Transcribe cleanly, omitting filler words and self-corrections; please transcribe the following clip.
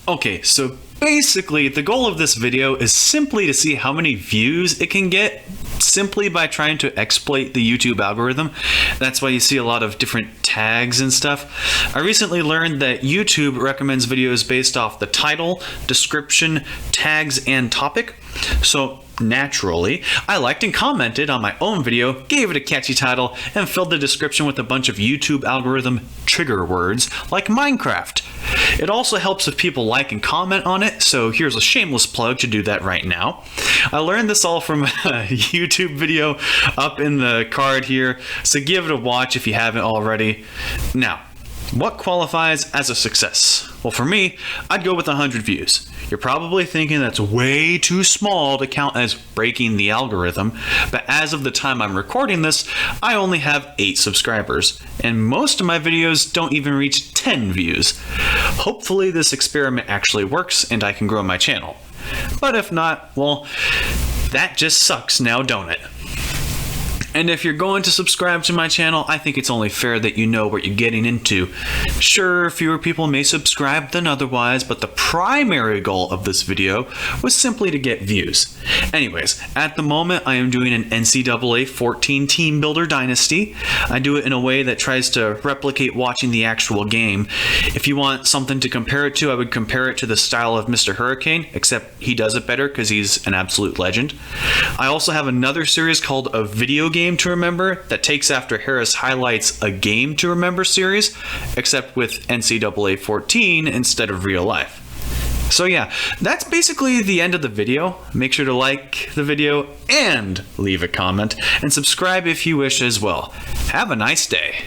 Okay, so basically the goal of this video is simply to see how many views it can get simply by trying to exploit the YouTube algorithm. That's why you see a lot of different tags and stuff. I recently learned that YouTube recommends videos based off the title, description, tags, and topic. So naturally, I liked and commented on my own video, gave it a catchy title, and filled the description with a bunch of YouTube algorithm trigger words like Minecraft. It also helps if people like and comment on it, so here's a shameless plug to do that right now. I learned this all from a YouTube video up in the card here, so give it a watch if you haven't already. Now, what qualifies as a success? Well, for me, I'd go with 100 views. You're probably thinking that's way too small to count as breaking the algorithm, but as of the time I'm recording this, I only have 8 subscribers, and most of my videos don't even reach 10 views. Hopefully this experiment actually works and I can grow my channel. But if not, well, that just sucks now, don't it? And if you're going to subscribe to my channel, I think it's only fair that you know what you're getting into. Sure, fewer people may subscribe than otherwise, but the primary goal of this video was simply to get views. Anyways, at the moment, I am doing an NCAA 14 team builder dynasty. I do it in a way that tries to replicate watching the actual game. If you want something to compare it to, I would compare it to the style of Mr. Hurricane, except he does it better because he's an absolute legend. I also have another series called A Video Game to Remember that takes after Harris Highlights A Game to Remember series, except with NCAA 14 instead of real life. So yeah, that's basically the end of the video. Make sure to like the video and leave a comment, and subscribe if you wish as well. Have a nice day.